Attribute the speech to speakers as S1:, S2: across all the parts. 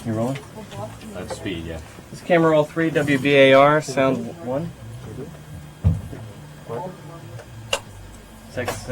S1: You rolling?
S2: That's speed, yeah.
S1: This is camera roll 3, WBAR, sound 1. 6.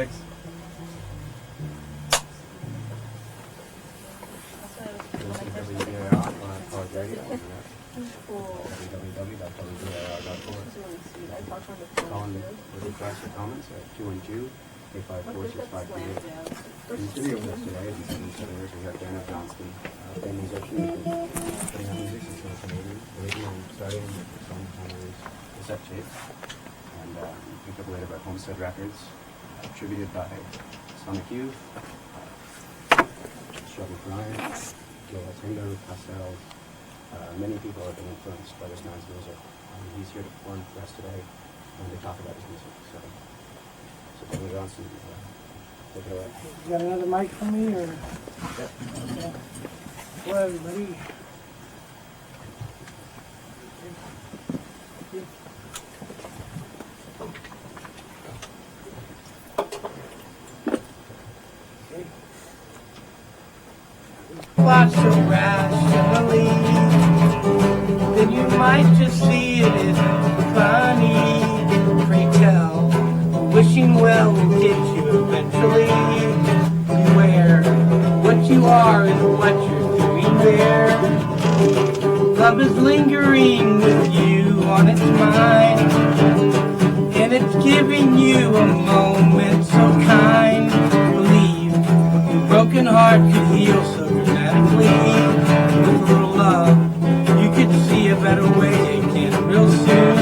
S2: Call in with requests or comments at 212-854-6538. In the studio with us today, as you see in the years, we have Daniel Johnston, a musician who's been putting out music since 1980, starting with some cassette tapes, and picked up later by Homestead Records, attributed by Sonic Youth, Struggle for Iron, Joel Tingo, Pastels. Many people have been influenced by this man's music. He's here to perform for us today and to talk about his music. So Daniel Johnston, take it away.
S3: You got another mic for me, or?
S2: Yep.
S3: Okay. Hello, everybody. Watch so rationally, then you might just see it as funny. Pray tell, wishing well will get you eventually. Beware, what you are is what you're doing there. Love is lingering with you on its mind, and it's giving you a moment so kind. Believe, your broken heart could heal so dramatically. With a little love, you could see a better way again real soon.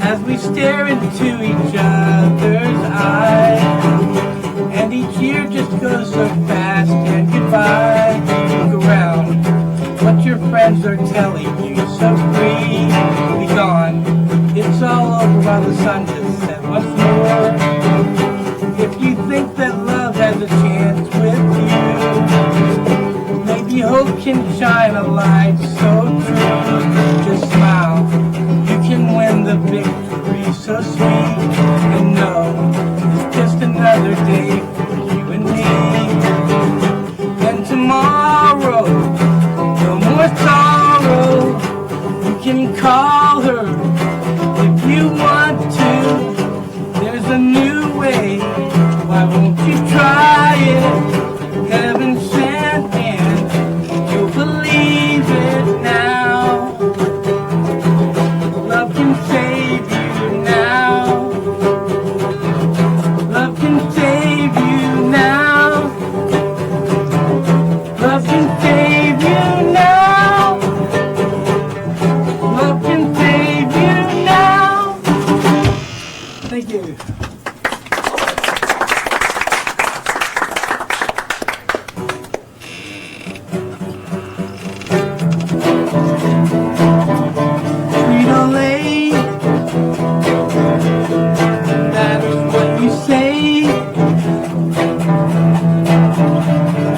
S3: As we stare into each other's eyes, and each year just goes so fast, and goodbye. Look around, what your friends are telling you, so free. Be gone, it's all over while the sun just set once more. If you think that love has a chance with you, maybe hope can shine a light so true. Just smile, you can win the victory so sweet. And know, it's just another day for you and me. And tomorrow, no more sorrow. You can call her if you want to. There's a new way, why won't you try it? Heaven sent and you'll believe it now. Love can save you now. Love can save you now. Love can save you now. Love can save you now. Thank you. Sweet old lady, that is what you say.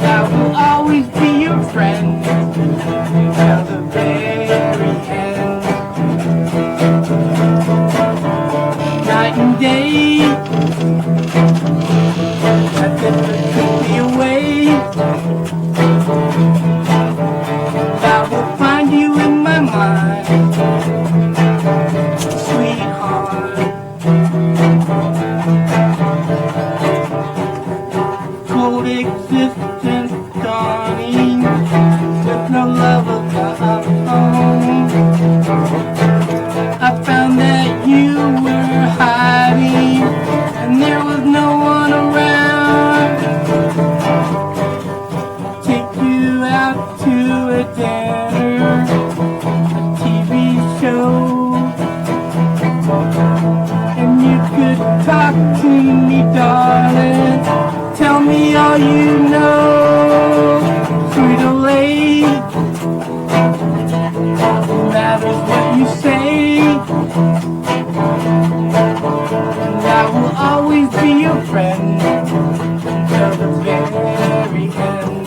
S3: I will always be your friend till the very end. Night and day, I said there could be a way. I will find you in my mind, sweetheart. Cold existence dawning with no love of my own. I found that you were hiding and there was no one around. Take you out to a dinner, a TV show, and you could talk to me, darling. Tell me all you know, sweet old lady. No matter what you say, and I will always be your friend till the very end.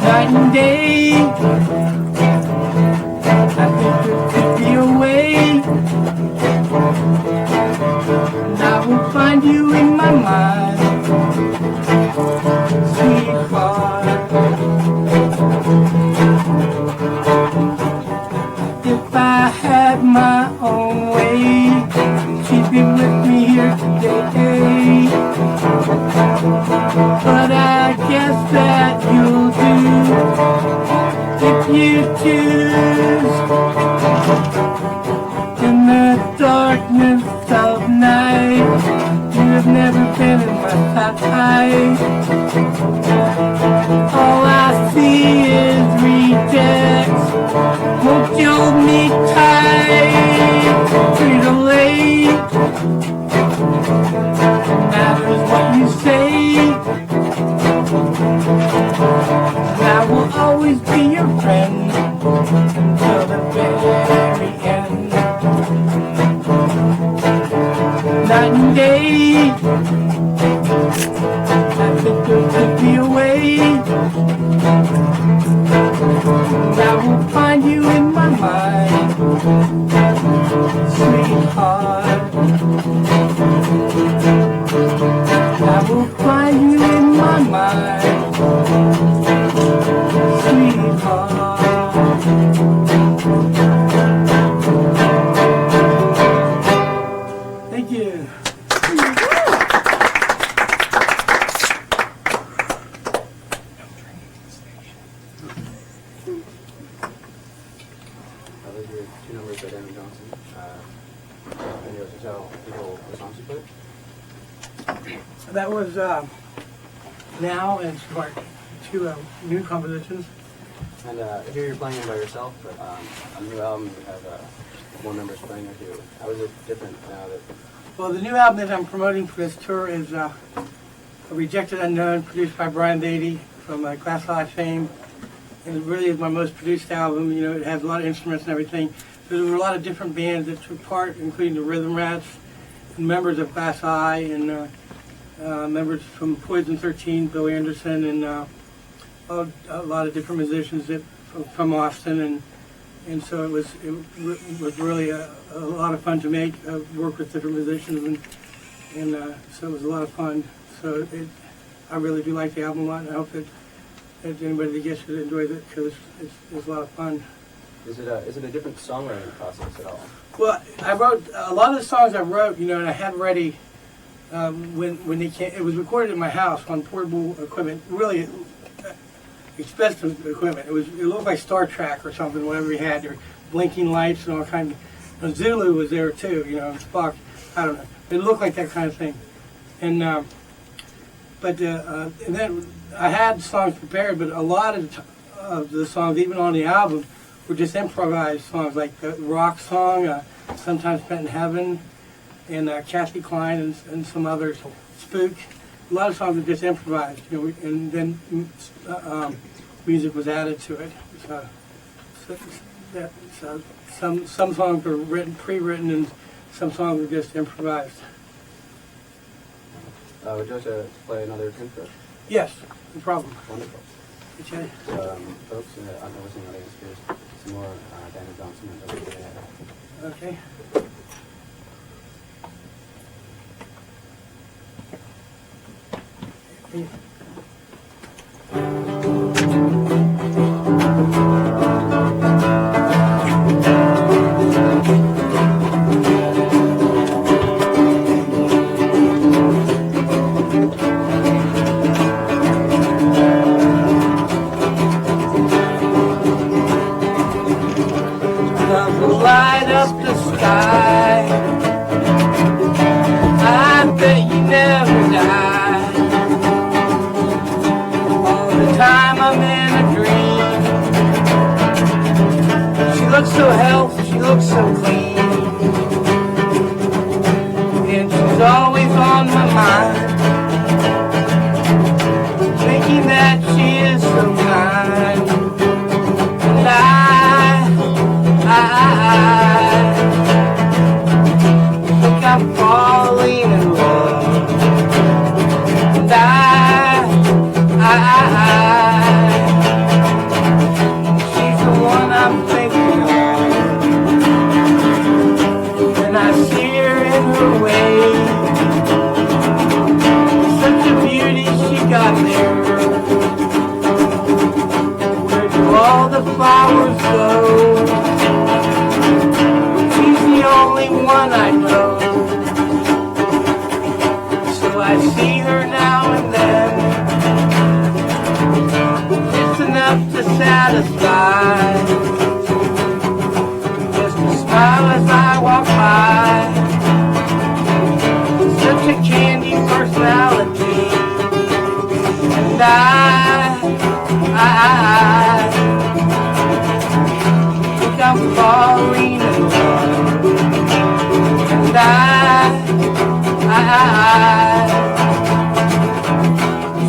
S3: Night and day, I think there could be a way, and I will find you in my mind, sweetheart. have never been in my life. All I see is rejects. Won't you hold me tight? Free late. Matters what you say. I will always be your friend until the very end. Night and day, I think you took me away. And I will find you in my mind, sweetheart. I will find you in my mind, sweetheart. Thank you.
S2: Those were two numbers by Daniel Johnston. And you also tell people the songs you played?
S3: That was Now and Smart, two new compositions.
S2: And here you're playing it by yourself, but on the new album you have more members playing with you. How is it different now that...
S3: Well, the new album that I'm promoting for this tour is A Rejected Unknown, produced by Brian Beatty from Class High fame. And it really is my most produced album. You know, it has a lot of instruments and everything. There were a lot of different bands that took part, including the Rhythm Rats, and members of Class I, and members from Poison 13, Bill Anderson, and a lot of different musicians from Austin, and so it was really a lot of fun to make, work with different musicians, and so it was a lot of fun. So I really do like the album a lot, and I hope that anybody that gets it enjoys it, because it's a lot of fun.
S2: Is it a different songwriting process at all?
S3: Well, I wrote a lot of the songs I wrote, you know, and I had ready when they came. It was recorded in my house on portable equipment, really expensive equipment. It looked like Star Trek or something, whatever we had. There were blinking lights and all kinds of. And Zulu was there too, you know, Spock. I don't know. It looked like that kind of thing, and and then I had songs prepared, but a lot of the songs, even on the album, were just improvised songs, like the rock song, Sometimes Spent in Heaven, and Kathy Klein and some others, Spook. A lot of songs were just improvised, you know, and then music was added to it. So some songs were pre-written, and some songs were just improvised.
S2: Would you like to play another tune for us?
S3: Yes, no problem.
S2: Wonderful.
S3: Okay.
S2: Folks, on the listening audience, here's some more Daniel Johnston and WBAR.
S3: Okay. Light up the sky. I bet you never die. All the time I'm in a dream. She looks so healthy, she looks so clean, and she's always on my mind, thinking that she is so kind. And I think I'm falling in love, and she's the one I'm thinking of, and I see her in her way, such a beauty she got there. Where do all the flowers go? The only one I know, so I see her now and then, just enough to satisfy, just a smile as I walk by, such a candy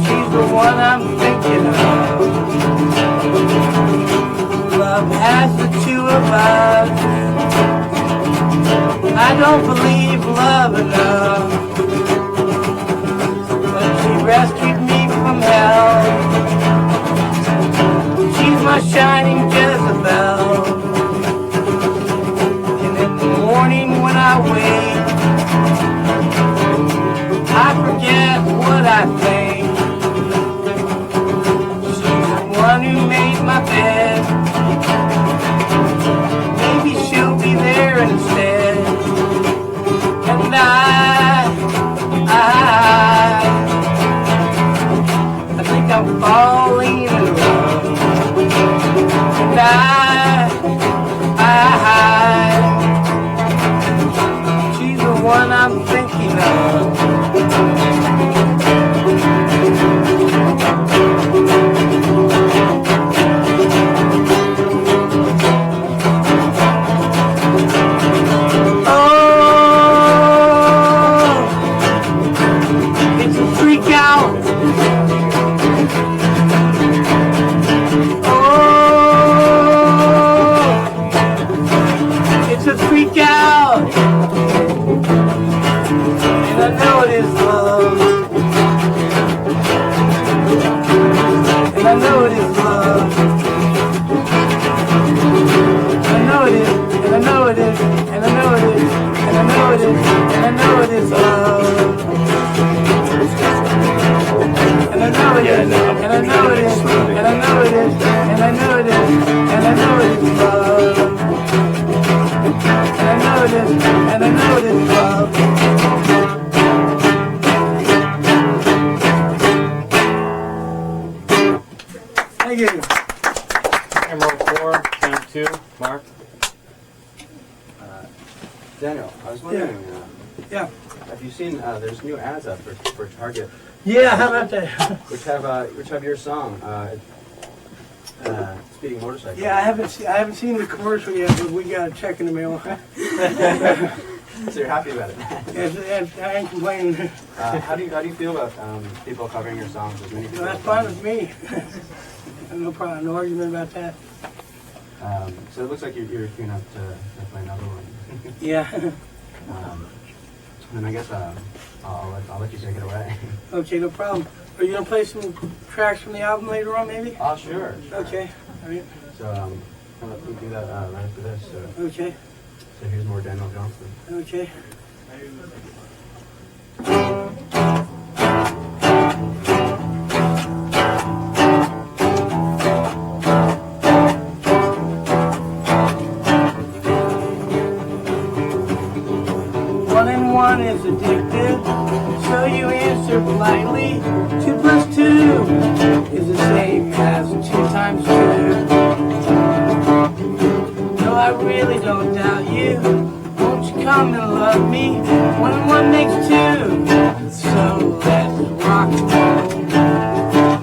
S3: She's the one I'm thinking of. Love has the two of us. I don't believe love enough, but she rescued me from hell. She's my shining Jezebel. And in the morning when I wake, I forget what I think. She's the one who made my bed. Maybe she'll be there instead. And I think I'm falling in love. And she's the one I'm thinking of. Thank you.
S1: Emerald 4, count 2, Mark.
S2: Daniel, I was wondering,
S3: Yeah.
S2: have you seen, there's new ads up for Target,
S3: Yeah, how about that?
S2: which have your song, Speeding Motorcycle.
S3: Yeah, I haven't seen the commercial yet, but we got a check in the mail.
S2: So you're happy about it?
S3: Yes, I ain't complaining.
S2: How do you feel about people covering your songs? As many people
S3: That's fine with me. No problem, no argument about that.
S2: So it looks like you're queuing up to play another one.
S3: Yeah.
S2: And I guess I'll let you take it away.
S3: Okay, no problem. Are you gonna play some tracks from the album later on, maybe?
S2: Oh, sure.
S3: Okay. All right.
S2: So we'll do that right after this. So
S3: Okay.
S2: here's more Daniel Johnston.
S3: Okay. One and one is addictive, so you answer politely. 2 plus 2 is the same as 2 times 2. No, I really don't doubt you. Won't you come and love me? 1 and 1 makes 2. So let's rock and roll.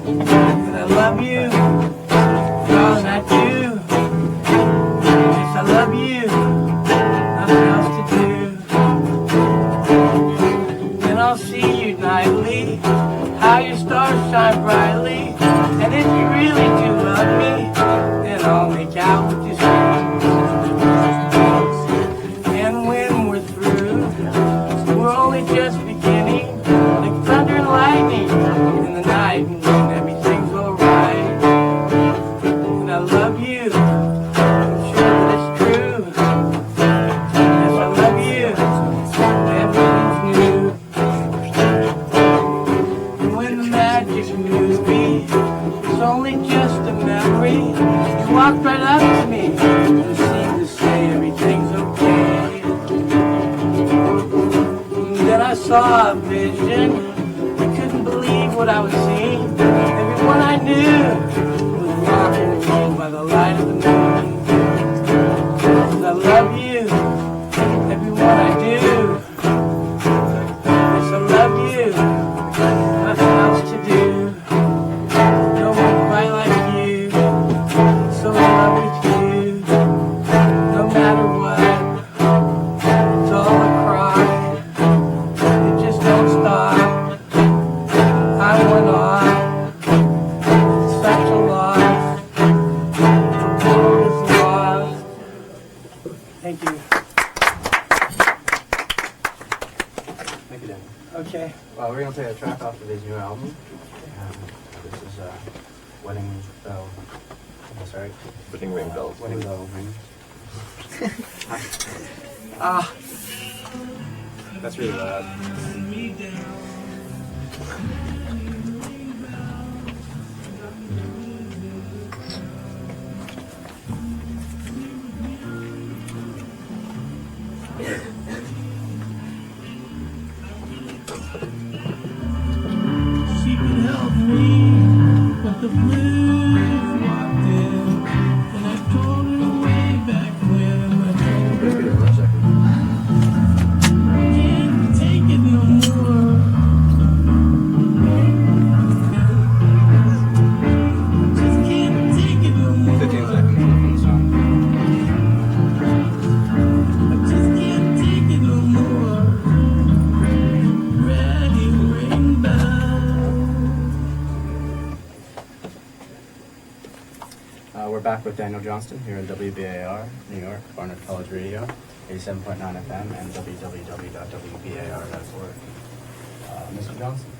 S3: And I love you, darling, I do. Yes, I love you. Nothing else to do. Then I'll see you nightly, how your stars shine brightly. And if you really do love me, then I'll make out with you soon. And when we're through, we're only just beginning, like thunder and lightning in the night, and when everything's alright. And I love you, I'm sure that it's true. Yes, I love you, everything's new. And when the magic movie is only just a memory, you walked right up to me and seemed to say everything's okay. And then I saw a vision, I couldn't believe what I was seeing. Everyone I knew was rock and roll by the light of the moon. And I love you, everyone I do. Yes, I love you, nothing else to do. No one quite like you, so in love with you. No matter what, it's all a cry. It just don't
S2: Thank you, Dan.
S3: Okay.
S2: Well, we're going to play a track off of his new album. This is Wedding Bell. Oh, sorry.
S4: Wedding Ring Bells.
S2: Wedding Bell Ring.
S3: Ah.
S2: That's really loud.
S5: She could help me, but the blues walked in, and I told her way back when I told her I can't take it no more. Just can't take it no more.
S2: 15 seconds from the song.
S5: I just can't take it no more. Wedding ring bell.
S2: We're back with Daniel Johnston here in WBAR, New York, Barnard College Radio, 87.9 FM, and www.wbar.org. Mr. Johnston.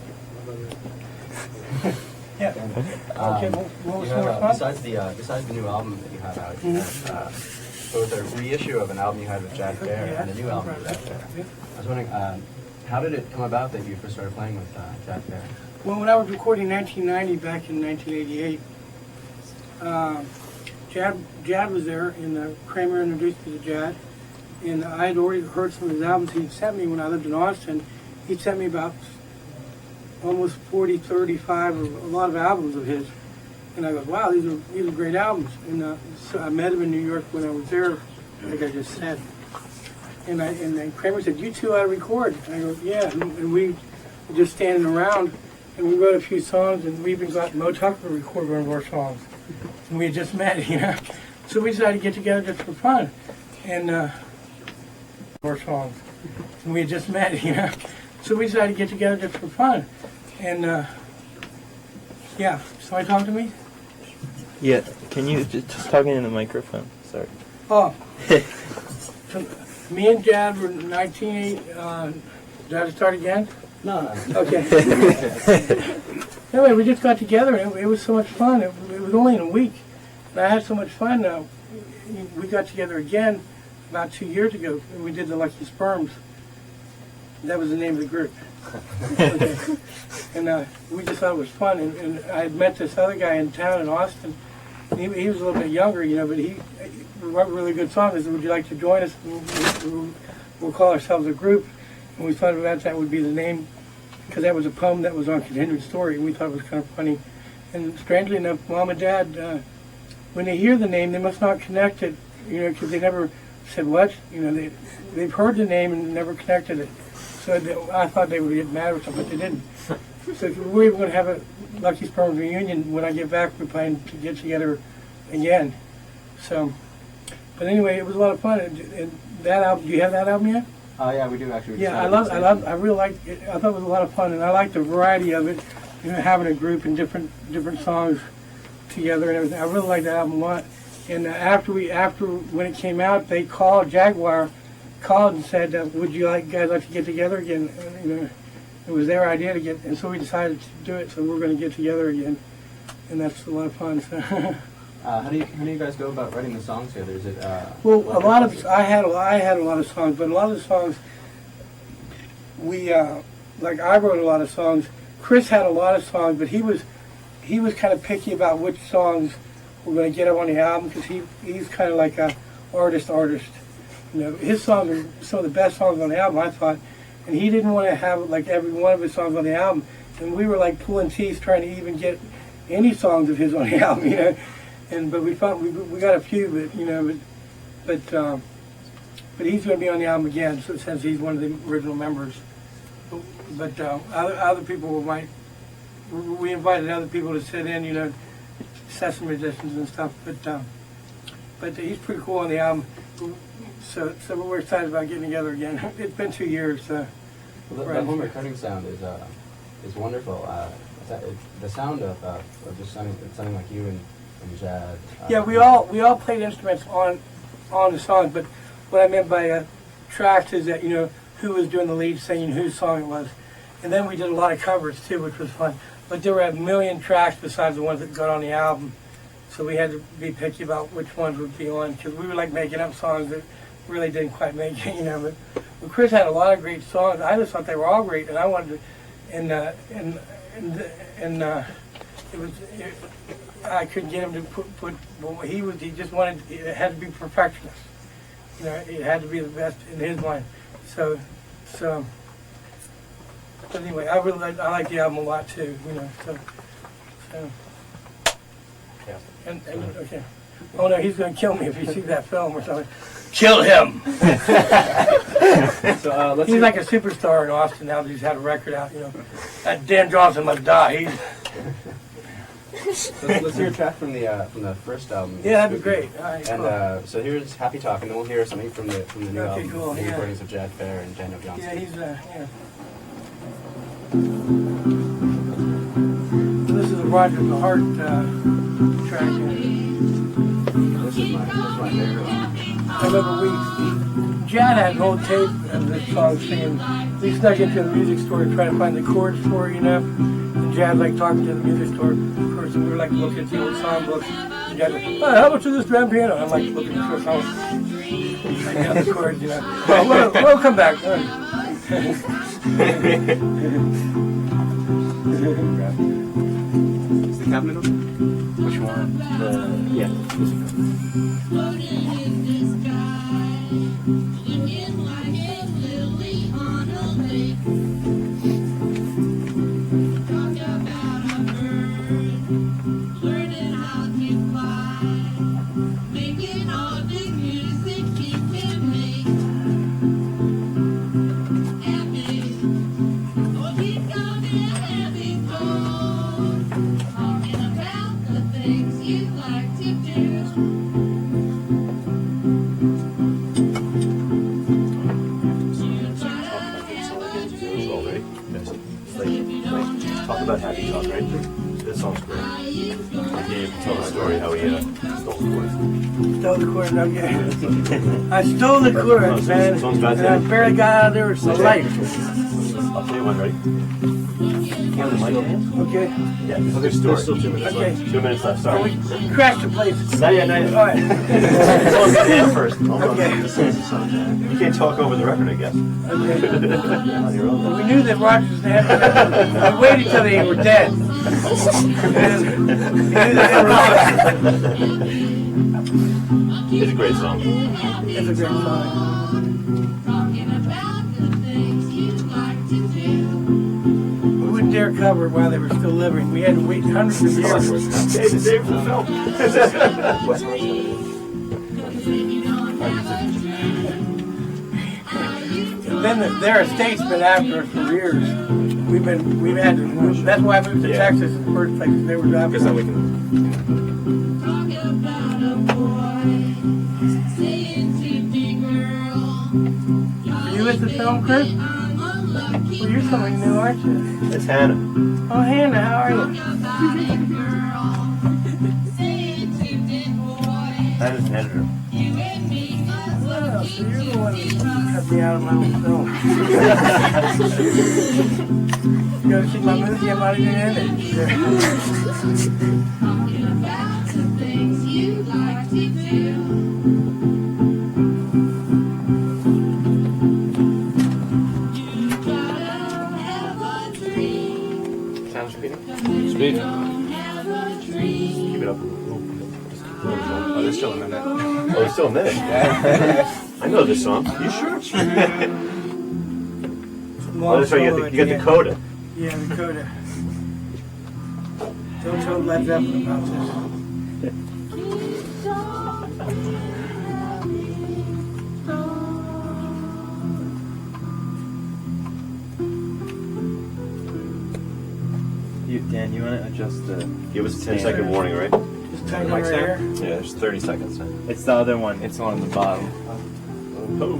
S3: Yeah. Okay, what was
S2: you
S3: more
S2: have,
S3: fun?
S2: besides the new album that you have out, you have both a reissue of an album you had with Jack Bear and a new album with Jack Bear. I was wondering, how did it come about that you first started playing with Jack Bear?
S3: Well, when I was recording 1990 back in 1988, Jad was there, and Kramer introduced me to Jad, and I had already heard some of his albums he sent me when I lived in Austin. He sent me about almost 40, 35, or a lot of albums of his, and I go, wow, these are great albums. And so I met him in New York when I was there, like I just said. And then Kramer said, "You two ought to record." And I go, "Yeah." And we were just standing around, and we wrote a few songs, and we even got Mo Tucker to record one of our songs. And we had just met, you know. So we decided to get together just for fun. And our songs. And we had just met, you know. So we decided to get together just for fun. And yeah, somebody talk to me?
S4: Yeah, can you just talking in the microphone? Sorry.
S3: Oh. So me and Jad were 1980. Did I start again?
S2: No.
S3: Okay. Anyway, we just got together, and it was so much fun. It was only in a week, and I had so much fun. We got together again about 2 years ago, and we did the Lucky Sperms. That was the name of the group. Okay. And we just thought it was fun. And I had met this other guy in town in Austin. And he was a little bit younger, you know, but he wrote a really good song. He said, "Would you like to join us? We'll call ourselves a group." And we thought that would be the name, because that was a poem that was on Continued Story, and we thought it was kind of funny. And strangely enough, Mom and Dad, when they hear the name, they must not connect it, you know, because they never said what, you know, they've heard the name and never connected it. So I thought they would get mad or something, but they didn't. So we're going to have a Lucky Sperms reunion. When I get back, we're planning to get together again. So, but anyway, it was a lot of fun. And that album, do you have that album yet?
S2: Yeah, we do actually.
S3: Yeah, I really liked it. I thought it was a lot of fun, and I liked the variety of it. You know, having a group and different songs together and everything. I really liked that album a lot. And after when it came out, they called Jaguar, and said, "Would you guys like to get together again?" And, you know, it was their idea to get, and so we decided to do it. So we're going to get together again, and that's a lot of fun. So.
S2: How do you guys go about writing the songs together? Is it
S3: well, a lot of I had a lot of songs, but a lot of the songs we like I wrote a lot of songs. Chris had a lot of songs, but he was kind of picky about which songs we're going to get up on the album, because he's kind of like a artist. You know, his songs are some of the best songs on the album, I thought, and he didn't want to have like every one of his songs on the album, and we were like pulling teeth trying to even get any songs of his on the album, you know. But we found we got a few, but you know, but he's going to be on the album again, so since he's one of the original members. But other people we invited other people to sit in, you know, session musicians and stuff. But he's pretty cool on the album. So we're excited about getting together again. It's been 2 years.
S2: The home recording sound is wonderful. The sound of just sounding like you and Jad.
S3: Yeah, we all played instruments on the song, but what I meant by tracks is that, you know, who was doing the lead singing, whose song it was. And then we did a lot of covers too, which was fun. But there were a million tracks besides the ones that got on the album. So we had to be picky about which ones would be on, because we were like making up songs that really didn't quite make it, you know. But Chris had a lot of great songs. I just thought they were all great, and I wanted to, I couldn't get him to put what he just wanted, it had to be perfectionist. You know, it had to be the best in his mind. So, but anyway, I like the album a lot too, you know, so. And okay. Oh no, he's going to kill me if he sees that film or something. Kill him!
S2: So
S3: he's like a superstar in Austin now that he's had a record out, you know. That Dan Johnston must die.
S2: let's hear a track from the first album.
S3: Yeah, that'd be great. All right,
S2: and
S3: cool.
S2: so here's Happy Talk, and then we'll hear something from the new
S3: Okay,
S2: album,
S3: cool,
S2: the
S3: yeah.
S2: recordings of Jad Fair and Daniel Johnston.
S3: Yeah, he's yeah. This is a Roger the Heart track.
S2: This is my favorite one.
S3: I remember Jad had an old tape of this song singing. We snuck into the music store to try to find the chords for it, you know. And Jad like talking to the music store person. We were like looking at the old song books. And Jad like, oh, how much is this grand piano? And I'm like looking at the song. I got the chords, you know. Well, we'll come back. All right.
S2: Is the cabinet open?
S4: Which one? Yeah.
S6: Talk about Happy Talk, right? This song's great. And you tell the story how he stole the chords.
S3: Stole the chords, okay. I stole the chords, man. And I barely got out of there with some life.
S6: I'll tell you one, ready? You have the mic in?
S3: Okay.
S6: Yeah, there's still 2 minutes
S3: Okay.
S6: left. 2 minutes left, sorry.
S3: We crashed the place.
S6: Not yet, not yet.
S3: All right.
S6: Someone's gonna end first. Hold on.
S3: Okay.
S6: This is the song. You can't talk over the record, I guess.
S3: Okay.
S6: On your own.
S3: We knew that Rogers had. I waited till they were dead. We knew that they were
S6: It's a great song.
S3: It's a great song. We wouldn't dare cover it while they were still living. We had to wait hundreds of years.
S6: Hey, the same for the film.
S3: And then their estate's been after us for years. We've had to. That's why I moved to Texas in the first place. They were after us.
S2: Because then we can.
S3: Are you at the film, Chris? Well, you're somebody new, aren't you?
S6: It's Hannah.
S3: Oh, Hannah, how are you?
S6: Hannah's an editor.
S3: Oh, so you're the one who cut me out of my own film. You gotta see my movie, I'm not even in it.
S2: Sounds repeating?
S1: Speed.
S6: Keep it up.
S2: Oh, there's still a minute.
S6: Oh, it's still a minute. I know this song. You sure? Oh, that's right. You got the coda.
S3: Yeah, the coda. Don't tell Led Zeppelin about this.
S4: Dan, you want to adjust the...
S6: Give us a 10-second warning, right?
S3: Just tighten right here.
S6: Yeah, there's 30 seconds.
S4: It's the other one. It's on the bottom.
S6: Oh.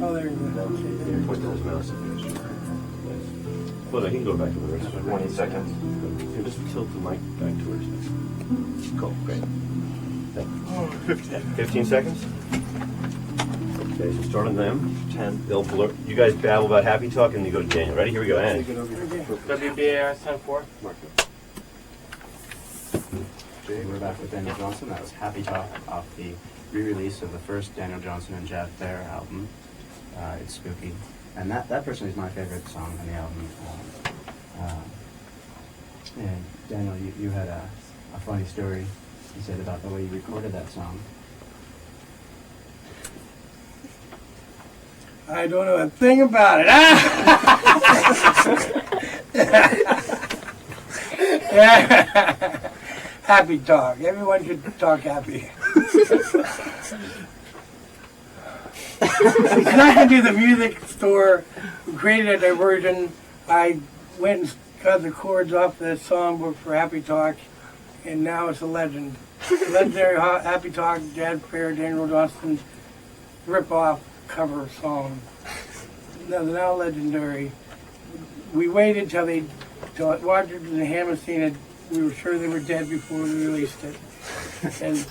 S3: Oh, there you go. Okay.
S6: Point those mouse. Well, I can go back to the rest. 20 seconds. Here, just tilt the mic back towards me. Cool, great. 15 seconds? Okay, so start on them. 10. They'll blur. You guys babble about happy talk and you go to Daniel. Ready? Here we go. And
S1: WBAR 10-4.
S2: Okay, we're back with Daniel Johnston. That was Happy Talk off the re-release of the first Daniel Johnston and Jad Fair album. It's spooky. And that personally is my favorite song on the album. And Daniel, you had a funny story you said about the way you recorded that song.
S3: I don't know a thing about it. Happy talk. Everyone should talk happy. It's not going to do the music store who created a diversion. I went and cut the chords off the songbook for Happy Talk, and now it's a legend. Legendary Happy Talk, Jad Fair, Daniel Johnston rip-off cover song. Now legendary. We waited till Rogers and Hammerstein had, we were sure they were dead before we released it. And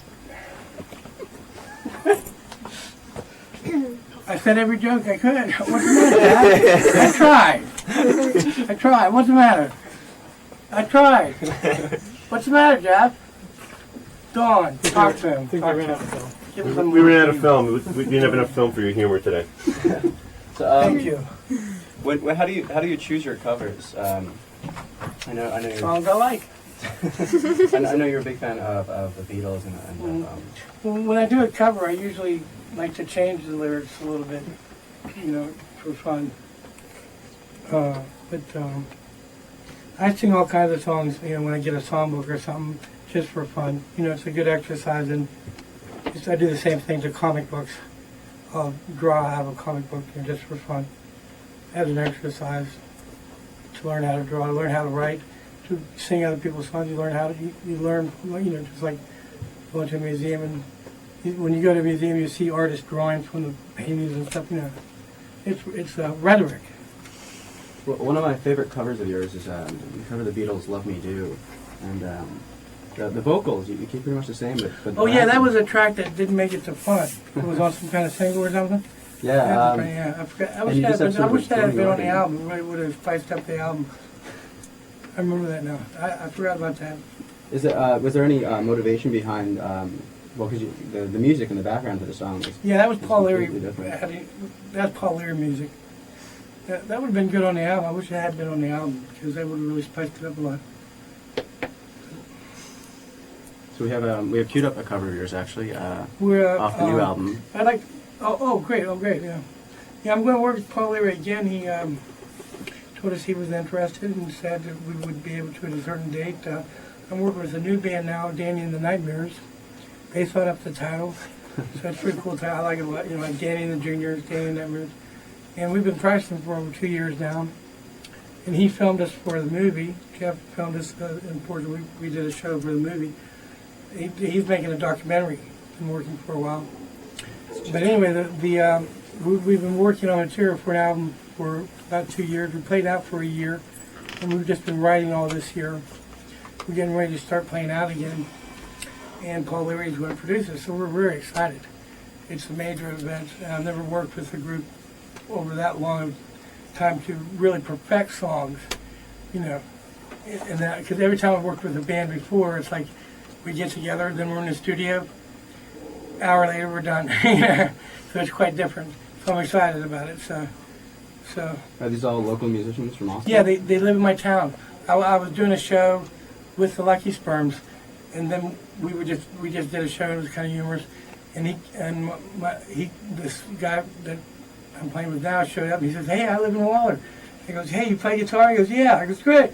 S3: I said every joke I could. What's the matter? I tried. What's the matter? I tried. What's the matter, Jeff? Dawn, talk to him. Talk to him. Give him some
S6: we ran out of film. We didn't have enough film for your humor today.
S2: So,
S3: Thank you.
S2: How do you choose your covers? I know you're,
S3: Songs I like.
S2: I know you're a big fan of the Beatles and
S3: When I do a cover, I usually like to change the lyrics a little bit, for fun. But I sing all kinds of songs, when I get a songbook or something, just for fun. It's a good exercise, and I do the same thing to comic books. I'll have a comic book, just for fun, as an exercise to learn how to draw, to learn how to write, to sing other people's songs. You learn how to, you learn, just like going to a museum, and when you go to a museum, you see artist drawings from the paintings and stuff. It's rhetoric.
S2: Well, one of my favorite covers of yours is you cover the Beatles' "Love Me Do," and the vocals you keep pretty much the same. But
S3: Oh yeah, that was a track that didn't make it to fun. It was on some kind of single or something.
S2: Yeah.
S3: I forgot. I wish that had been on the album. It would have spiced up the album. I remember that now. I forgot about that.
S2: Was there any motivation behind? Because the music and the background of the song was.
S3: Yeah, that was Paul Leary.
S2: Different.
S3: That's Paul Leary music. That would have been good on the album. I wish it had been on the album because that would have really spiced it up a lot.
S2: So we have queued up a cover of yours actually.
S3: We're
S2: off the new album.
S3: I like. Oh, great. Yeah. Yeah, I'm going to work with Paul Leary again. He told us he was interested and said that we would be able to at a certain date. I'm working with a new band now, Danny and the Nightmares. They thought up the title, so it's pretty cool title. I like it a lot. Like Danny and the Juniors, Danny and the Nightmares. And we've been practicing for over 2 years now. And he filmed us for the movie. Jeff filmed us in Portugal. We did a show for the movie. He's making a documentary. Been working for a while. But anyway, we've been working on material for an album for about 2 years. We played out for a year, and we've just been writing all this year. We're getting ready to start playing out again, and Paul Leary is going to produce it, so we're very excited. It's a major event, and I've never worked with a group over that long time to really perfect songs, and that, because every time I've worked with a band before, it's like we get together, then we're in the studio, hour later we're done. So it's quite different. So I'm excited about it. So
S2: Are these all local musicians from Austin?
S3: yeah, they live in my town. I was doing a show with the Lucky Sperms, and then we just did a show. It was kind of humorous, and this guy that I'm playing with now showed up. And he says, "Hey, I live in Waller." He goes, "Hey, you play guitar?" He goes, "Yeah." I goes, "Great."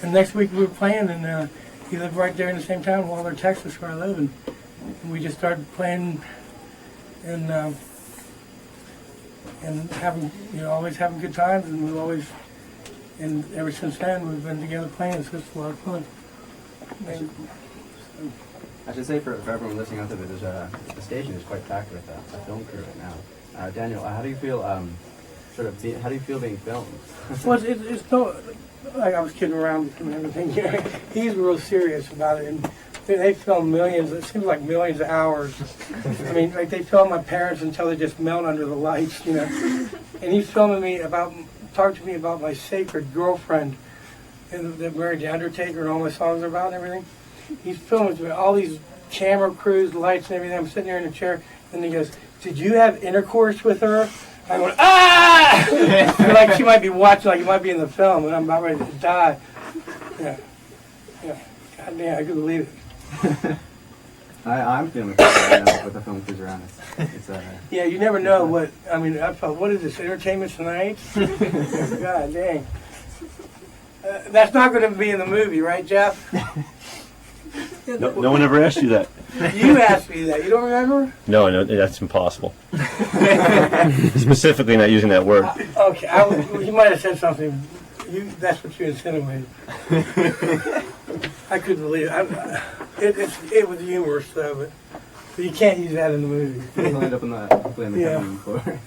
S3: And next week we were playing, and he lived right there in the same town, Waller, Texas, where I live, and we just started playing and having, always having good times, and ever since then we've been together playing. So it's a lot of fun. And,
S2: I should say for everyone listening out there, the station is quite packed with a film crew right now. Daniel, how do you feel? How do you feel being filmed?
S3: well, it's no, like I was kidding around and everything. He's real serious about it, and They film millions. It seems like millions of hours. I mean, like they film my parents until they just melt under the lights, you know. And he's filming me talking to me about my sacred girlfriend, and that married the Undertaker, and all my songs are about and everything. He's filming me all these camera crews, lights, and everything. I'm sitting there in a chair, and he goes, "Did you have intercourse with her?" I went, "Ah!" Like she might be watching, like you might be in the film, and I'm about ready to die. Yeah. God damn, I couldn't believe it.
S2: I'm feeling it right now with the film crews around. It's
S3: Yeah, you never know what. I mean, I felt, what is this, Entertainment Tonight? God dang. That's not going to be in the movie, right, Jeff?
S6: No one ever asked you that.
S3: You asked me that. You don't remember?
S6: No, that's impossible. Specifically, not using that word.
S3: Okay, you might have said something. That's what you insinuated. I couldn't believe it. It was humorous, though, but you can't use that in the movie.
S2: It'll end up in the cutting floor.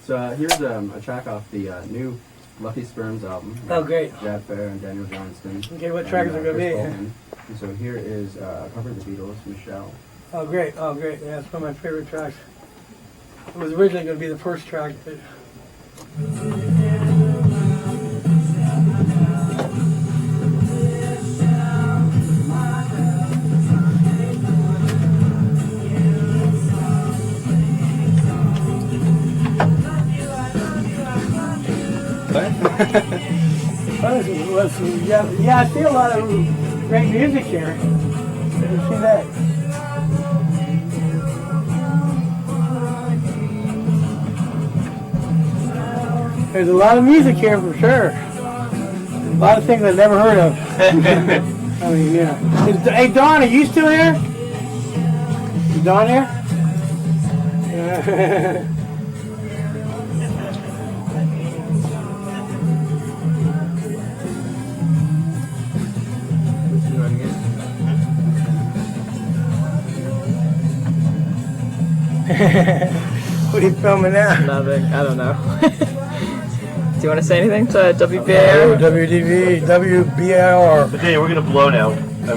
S2: So here's a track off the new Lucky Sperms album.
S3: Oh, great.
S2: Jad Fair and Daniel Johnston.
S3: Okay, what track is it going to be?
S2: And so here is a cover of the Beatles, Michelle.
S3: Oh, great. Yeah, that's one of my favorite tracks. It was originally going to be the first track, but... Yeah, I see a lot of great music here. Did you see that? There's a lot of music here for sure. A lot of things I've never heard of. I mean, yeah. Hey, Don, are you still here? Is Don here? Yeah. What are you filming now?
S4: Nothing. I don't know. Do you want to say anything to WBAR?
S3: WBAR.
S6: But Daniel, we're gonna blow now.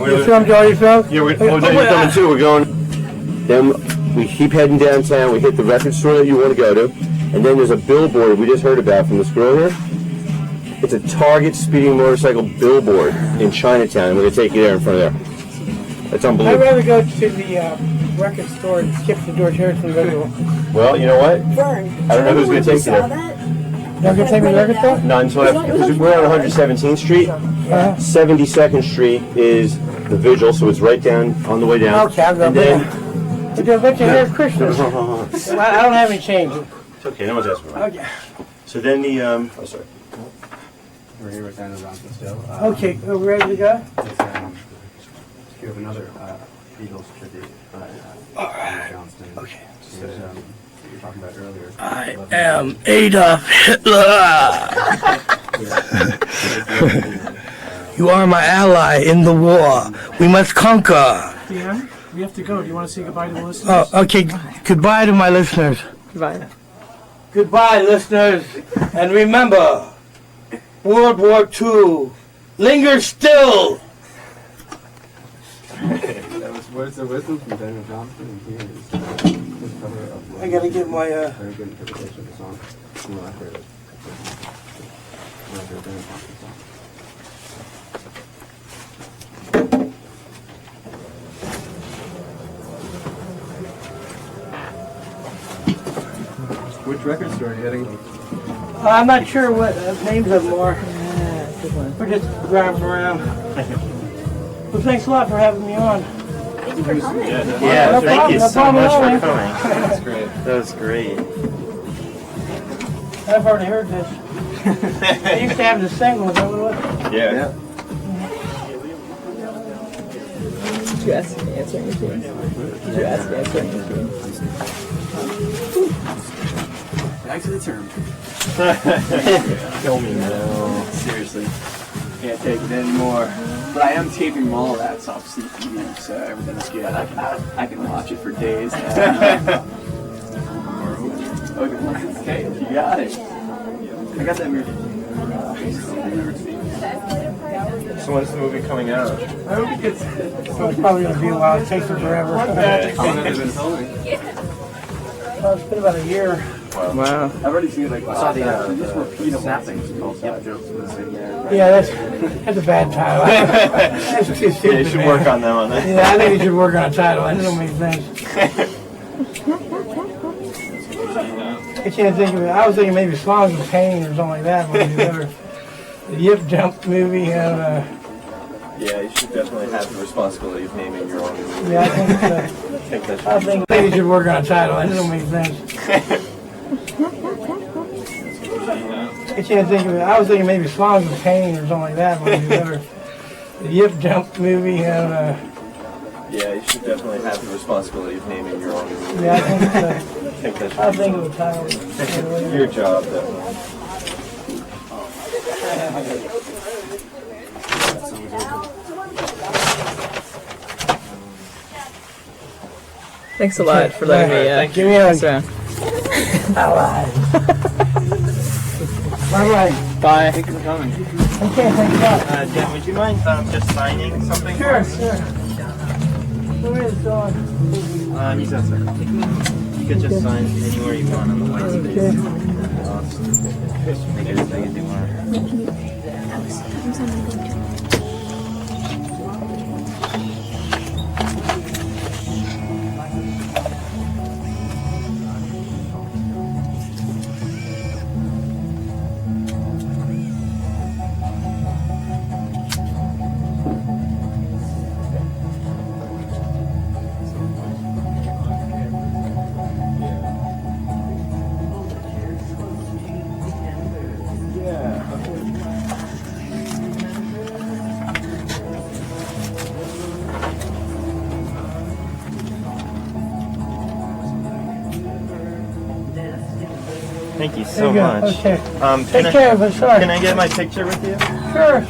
S3: You filmed already filmed?
S6: Yeah, you're coming too. We're going. Then we keep heading downtown. We hit the record store that you want to go to, and then there's a billboard we just heard about from this girl here. It's a Target speeding motorcycle billboard in Chinatown. We're gonna take you there in front of there. That's
S3: I'd
S6: unbelievable.
S3: rather go to the record store and skip the George Harrison video.
S6: Well, you know what?
S7: Vern,
S6: I don't know who's gonna take you
S7: saw
S6: there.
S7: that?
S3: You're going to take me to the record store?
S6: Not until because we're on 117th Street. 72nd Street is the vigil, so it's right down on the way down.
S3: Okay, I'll go
S6: And then
S3: Did you bet your hair Christmas? I don't have any change.
S6: it's okay. No one's asking. Right?
S3: Okay.
S6: So then the oh sorry.
S2: We're here with Daniel Johnston still.
S3: Okay, we're ready to go?
S2: You have another Beatles tribute by Daniel Johnston.
S3: Okay.
S2: Here's, you were talking about earlier.
S3: I am Adolf Hitler. You are my ally in the war. We must conquer.
S5: Dan, we have to go. Do you want to say goodbye to the listeners?
S3: Oh, okay. Goodbye to my listeners.
S4: Goodbye.
S3: Goodbye, listeners. And remember, World War II lingers still.
S2: That was Words of Wisdom from Daniel Johnston, and here is his cover of
S3: I gotta get my,
S2: very good interpretation of the song. From the record. Daniel Johnston song. Which record store are you heading to?
S3: I'm not sure what names of them are. We're just driving around. Well, thanks a lot for having me on.
S7: Thank you for coming.
S4: Yeah,
S3: No
S4: thank
S3: problem,
S4: you
S3: no
S4: so
S3: problem
S4: much
S3: at all,
S4: for
S3: man.
S4: coming.
S2: That's great.
S4: That was great.
S3: I've already heard this. I used to have the single. Is that what it was?
S6: Yeah.
S4: Did you ask me answering machine? Did you ask me answering machine?
S8: Back to the term.
S4: Kill me now.
S8: Seriously. Can't take it anymore. But I am taping them all that off CTV, so everything's good. I can watch it for days now. Okay, you got it. I got that movie.
S6: So when's the movie coming out?
S3: I don't think it's probably going to be a while. It takes them forever.
S2: How long have they been filming?
S3: Well, it's been about a year.
S4: Wow.
S2: I've already seen like I saw the just repeatable things called jokes sitting there.
S3: Yeah, that's a bad title. That's too stupid,
S6: Yeah, you should work on them on that.
S3: Yeah, I think you should work on a title. I don't make sense. I can't think of it. I was thinking maybe Songs of Pain or something like that. When you ever, the Yip Jump movie and
S6: Yeah, you should definitely have the responsibility of naming your own movie.
S3: yeah, I think you should work on a title. That don't make sense. I can't think of it. I was thinking maybe Songs of Pain or something like that. When you ever, the Yip Jump movie and
S6: Yeah, you should definitely have the responsibility of naming your own movie.
S3: yeah, I think of the title.
S6: Your job, definitely.
S4: Thanks a lot for letting me.
S3: Give me a
S4: mess around.
S3: Bye-bye.
S4: Bye.
S1: Thank you for coming.
S3: Okay, thank you.
S1: Jen, would you mind just signing something?
S3: Sure. Where is Dawn?
S1: He's outside. You can just sign anywhere you want on the white space. Make anything you want. Thank you so much.
S3: Okay.
S1: Can
S3: Take
S1: I-
S3: care of it, sorry.
S1: Can I get my picture with you?
S3: Sure.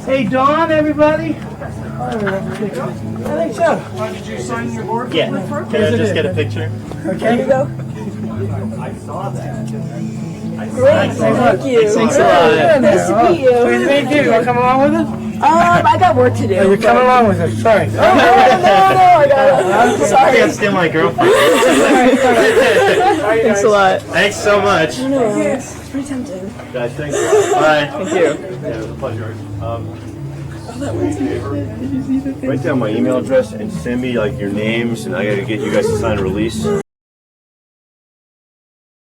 S3: Hey, Dawn, everybody. I think so. Did you sign your board?
S1: Yeah. Can I just get a picture?
S3: Okay.
S4: There you go.
S3: Great.
S4: Thank you.
S3: Thanks
S4: a lot. Nice to meet you.
S3: Nice to meet you. You want to come along with us?
S4: I got work to do.
S3: Oh, you're coming along with us. Sorry.
S4: No, I got it. Sorry.
S1: Can't steal my girlfriend.
S4: Thanks a lot.
S1: Thanks so much.
S4: No, it's pretty tempting.
S6: Guys, thanks. Bye.
S4: Thank you.
S6: Yeah, it was a pleasure. Write down my email address and send me like your names, and I gotta get you guys to sign a release.